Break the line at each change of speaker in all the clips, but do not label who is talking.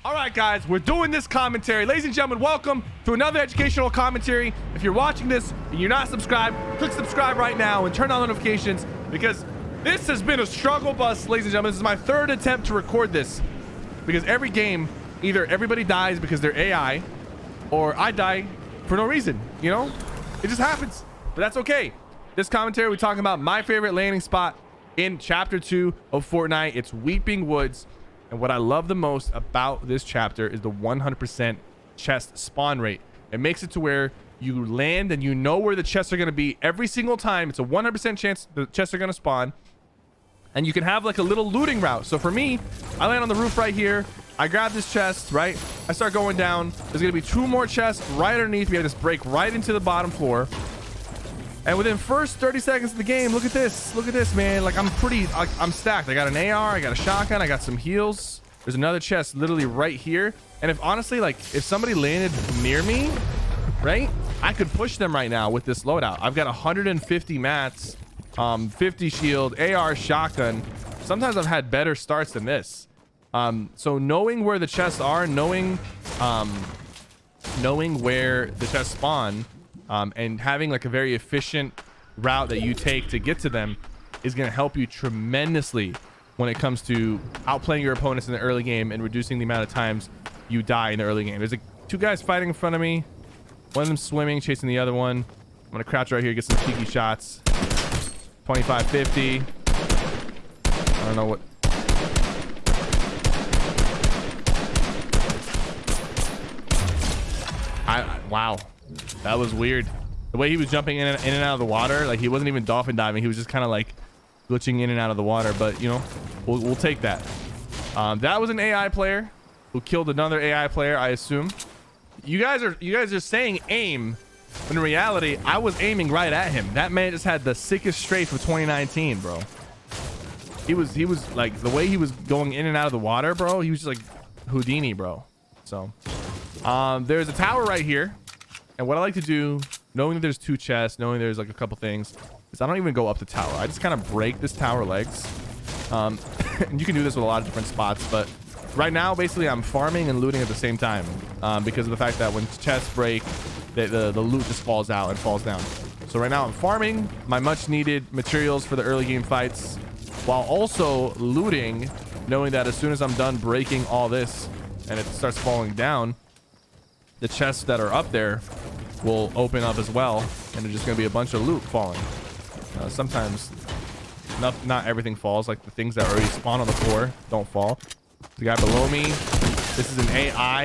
All right, guys, we're doing this commentary. Ladies and gentlemen, welcome to another educational commentary. If you're watching this and you're not subscribed, click subscribe right now and turn on notifications, because this has been a struggle bus, ladies and gentlemen. This is my third attempt to record this, because every game, either everybody dies because they're AI, or I die for no reason. You know, it just happens, but that's okay. This commentary, we're talking about my favorite landing spot in chapter 2 of Fortnite. It's Weeping Woods. And what I love the most about this chapter is the 100% chest spawn rate. It makes it to where you land and you know where the chests are going to be every single time. It's a 100% chance the chests are going to spawn. And you can have like a little looting route. So for me, I land on the roof right here. I grab this chest, right? I start going down. There's going to be 2 more chests right underneath me. I just break right into the bottom floor. And within first 30 seconds of the game, look at this, man. Like, I'm stacked. I got an AR, I got a shotgun, I got some heals. There's another chest literally right here. And if honestly, like, if somebody landed near me, right, I could push them right now with this loadout. I've got 150 mats, 50 shield, AR, shotgun. Sometimes I've had better starts than this. So knowing where the chests are, knowing where the chests spawn, and having like a very efficient route that you take to get to them is going to help you tremendously when it comes to outplaying your opponents in the early game and reducing the amount of times you die in the early game. There's like 2 guys fighting in front of me, one of them swimming, chasing the other one. I'm gonna crouch right here, get some cheeky shots. 25, 50. I don't know what. Wow, that was weird. The way he was jumping in and out of the water, like he wasn't even dolphin diving. He was just kind of like glitching in and out of the water. But you know, we'll take that. That was an AI player who killed another AI player, I assume. You guys are saying aim, but in reality, I was aiming right at him. That man just had the sickest strafe of 2019, bro. He was like, the way he was going in and out of the water, bro. He was just like Houdini, bro. So, there's a tower right here. And what I like to do, knowing that there's 2 chests, knowing there's like a couple things, is I don't even go up the tower. I just kind of break this tower legs. And you can do this with a lot of different spots, but right now, basically, I'm farming and looting at the same time, because of the fact that when chests break, the loot just falls out and falls down. So right now, I'm farming my much needed materials for the early game fights, while also looting, knowing that as soon as I'm done breaking all this and it starts falling down, the chests that are up there will open up as well, and there's just going to be a bunch of loot falling. Sometimes not everything falls, like the things that already spawn on the floor don't fall. The guy below me, this is an AI.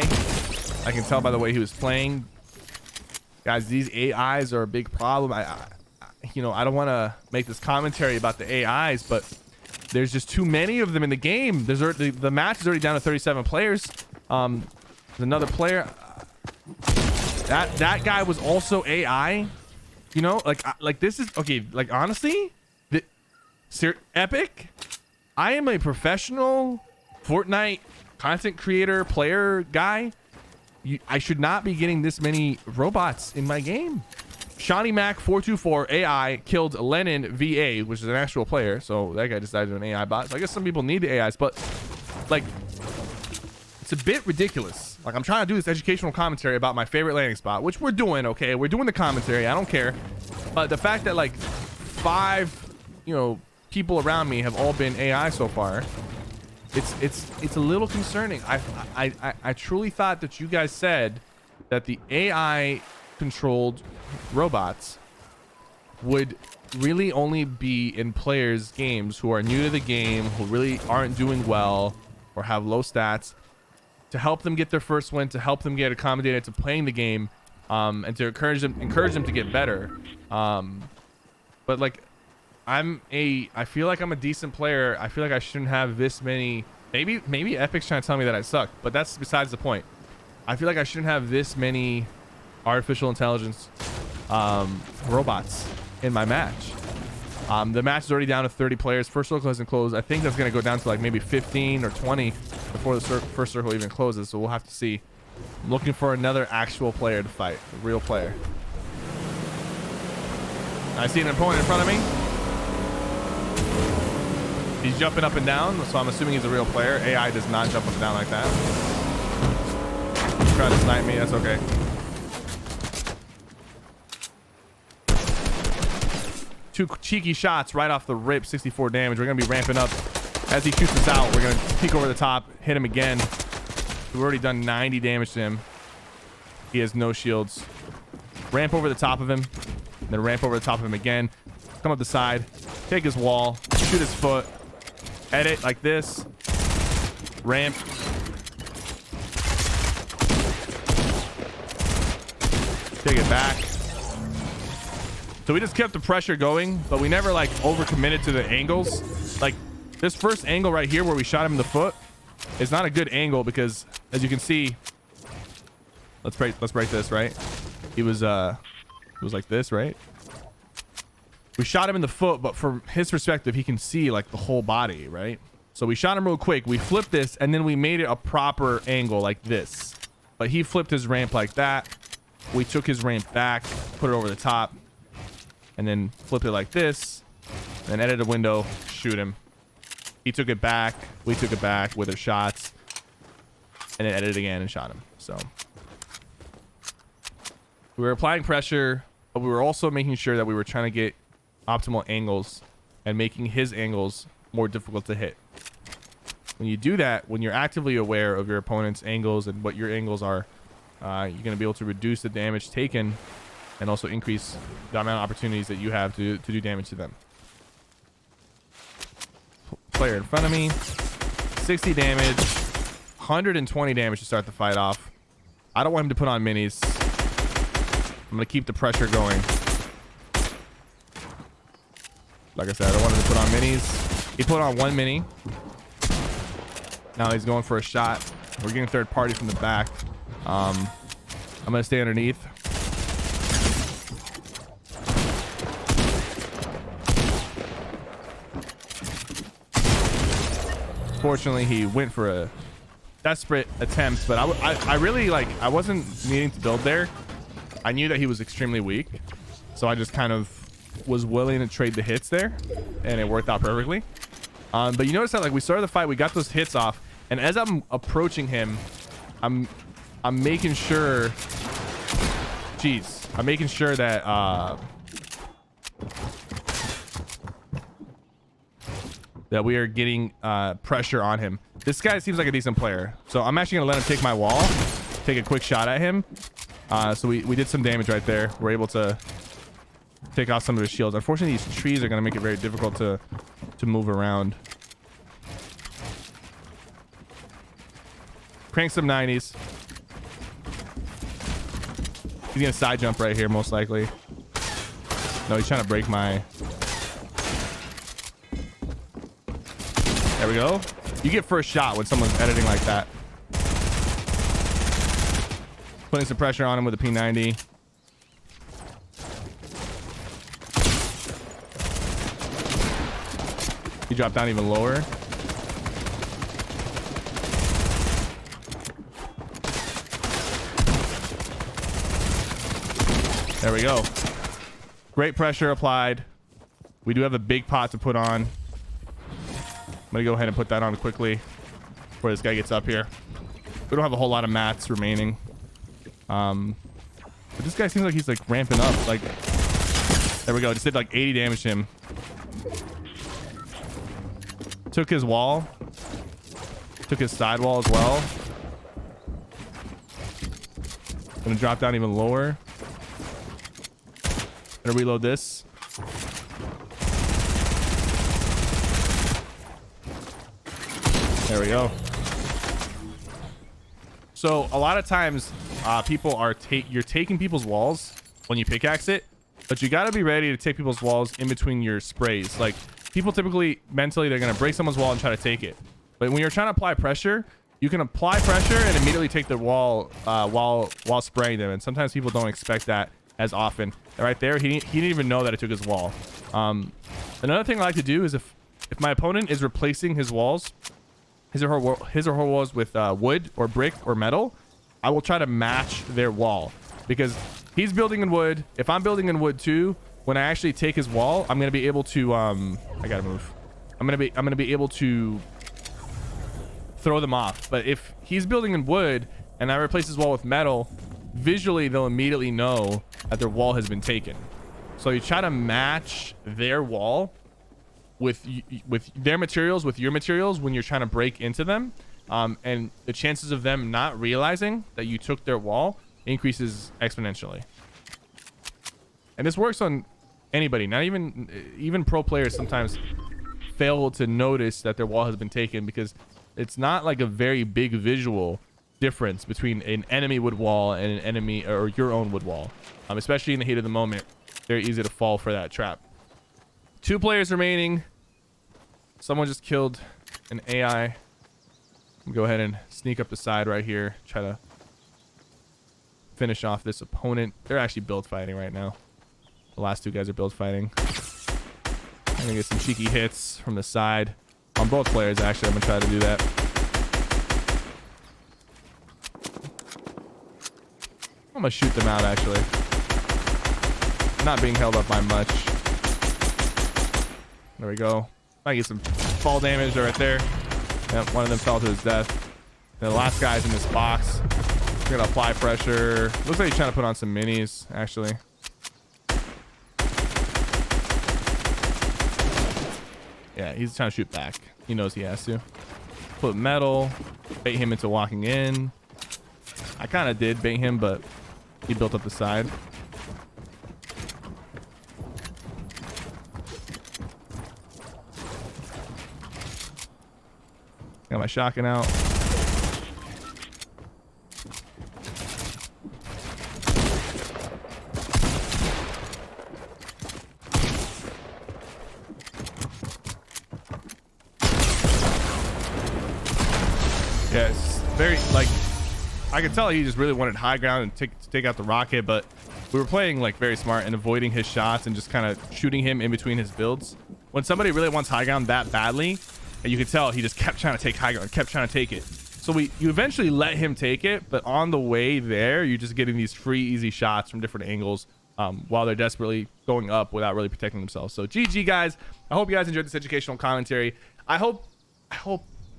I can tell by the way he was playing. Guys, these AIs are a big problem. You know, I don't want to make this commentary about the AIs, but there's just too many of them in the game. The match is already down to 37 players. There's another player. That guy was also AI. You know, like this is okay. Like honestly, Epic, I am a professional Fortnite content creator, player guy. I should not be getting this many robots in my game. Shawnee Mac 424 AI killed Lennon VA, which is an actual player. So that guy decided to do an AI bot. So I guess some people need the AIs, but like, it's a bit ridiculous. Like, I'm trying to do this educational commentary about my favorite landing spot, which we're doing. Okay, we're doing the commentary. I don't care. But the fact that like 5, you know, people around me have all been AI so far, it's a little concerning. I truly thought that you guys said that the AI controlled robots would really only be in players' games who are new to the game, who really aren't doing well or have low stats, to help them get their first win, to help them get accommodated to playing the game, and to encourage them to get better. But like, I feel like I'm a decent player. I feel like I shouldn't have this many. Maybe Epic's trying to tell me that I suck, but that's besides the point. I feel like I shouldn't have this many artificial intelligence robots in my match. The match is already down to 30 players. First circle hasn't closed. I think that's going to go down to like maybe 15 or 20 before the first circle even closes. So we'll have to see. I'm looking for another actual player to fight, a real player. I see an opponent in front of me. He's jumping up and down, so I'm assuming he's a real player. AI does not jump up and down like that. try to snipe me. That's okay. Two cheeky shots right off the rip. 64 damage. We're gonna be ramping up as he shoots us out. We're gonna peek over the top, hit him again. We've already done 90 damage to him. He has no shields. Ramp over the top of him, then ramp over the top of him again. Come up the side, take his wall, shoot his foot, edit like this, ramp. Take it back. So we just kept the pressure going, but we never like overcommitted to the angles. Like this first angle right here where we shot him in the foot is not a good angle because as you can see, let's break this, right? It was like this, right? We shot him in the foot, but from his perspective, he can see like the whole body, right? So we shot him real quick. We flipped this and then we made it a proper angle like this. But he flipped his ramp like that. We took his ramp back, put it over the top, and then flipped it like this. Then edit a window, shoot him. He took it back. We took it back with our shots. And then edited again and shot him. So we were applying pressure, but we were also making sure that we were trying to get optimal angles and making his angles more difficult to hit. When you do that, when you're actively aware of your opponent's angles and what your angles are, you're going to be able to reduce the damage taken and also increase the amount of opportunities that you have to do damage to them. Player in front of me, 60 damage, 120 damage to start the fight off. I don't want him to put on minis. I'm going to keep the pressure going. Like I said, I don't want him to put on minis. He put on one mini. Now he's going for a shot. We're getting third party from the back. I'm going to stay underneath. Fortunately, he went for a desperate attempt, but I really like, I wasn't needing to build there. I knew that he was extremely weak, so I just kind of was willing to trade the hits there, and it worked out perfectly. But you notice that like we started the fight, we got those hits off, and as I'm approaching him, I'm making sure, I'm making sure that that we are getting pressure on him. This guy seems like a decent player, so I'm actually gonna let him take my wall, take a quick shot at him. So we did some damage right there. We're able to take off some of his shields. Unfortunately, these trees are going to make it very difficult to move around. Crank some 90s. He's going to side jump right here, most likely. No, he's trying to break my... There we go. You get first shot when someone's editing like that. Putting some pressure on him with a P90. He dropped down even lower. There we go. Great pressure applied. We do have a big pot to put on. I'm going to go ahead and put that on quickly before this guy gets up here. We don't have a whole lot of mats remaining. But this guy seems like he's like ramping up. Like, there we go. Just did like 80 damage to him. Took his wall. Took his side wall as well. Gonna drop down even lower. Gonna reload this. There we go. So a lot of times people are you're taking people's walls when you pickaxe it, but you got to be ready to take people's walls in between your sprays. Like people typically mentally they're going to break someone's wall and try to take it, but when you're trying to apply pressure, you can apply pressure and immediately take the wall while spraying them, and sometimes people don't expect that as often. Right there, he didn't even know that it took his wall. Another thing I like to do is if my opponent is replacing his walls, his or her walls with wood or brick or metal, I will try to match their wall, because he's building in wood. If I'm building in wood too, when I actually take his wall, I'm gonna be able to I gotta move. I'm gonna be able to throw them off. But if he's building in wood and I replace his wall with metal, visually they'll immediately know that their wall has been taken. So you try to match their wall with their materials with your materials when you're trying to break into them, and the chances of them not realizing that you took their wall increases exponentially. And this works on anybody, not even pro players sometimes fail to notice that their wall has been taken, because it's not like a very big visual difference between an enemy wood wall and an enemy or your own wood wall. Especially in the heat of the moment, very easy to fall for that trap. 2 players remaining. Someone just killed an AI. Go ahead and sneak up the side right here. Try to finish off this opponent. They're actually build fighting right now. The last 2 guys are build fighting. I'm gonna get some cheeky hits from the side on both players. Actually, I'm gonna try to do that. I'm gonna shoot them out. Actually, not being held up by much. There we go. I get some fall damage right there. Yep, one of them fell to his death. And the last guy's in this box. We're gonna apply pressure. Looks like he's trying to put on some minis, actually. Yeah, he's trying to shoot back. He knows he has to. Put metal, bait him into walking in. I kind of did bait him, but he built up the side. Got my shotgun out. Yes, very, like, I could tell he just really wanted high ground and take out the rocket, but we were playing like very smart and avoiding his shots and just kind of shooting him in between his builds. When somebody really wants high ground that badly, and you could tell he just kept trying to take high ground, kept trying to take it. So you eventually let him take it, but on the way there, you're just getting these free, easy shots from different angles while they're desperately going up without really protecting themselves. So GG, guys. I hope you guys enjoyed this educational commentary. I hope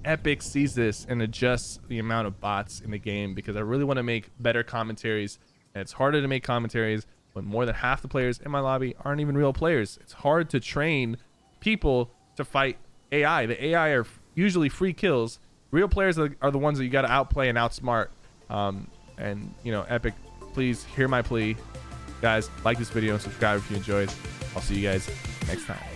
Epic sees this and adjusts the amount of bots in the game, because I really want to make better commentaries, and it's harder to make commentaries when more than half the players in my lobby aren't even real players. It's hard to train people to fight AI. The AI are usually free kills. Real players are the ones that you got to outplay and outsmart. And you know, Epic, please hear my plea, guys. Like this video and subscribe if you enjoyed. I'll see you guys next time.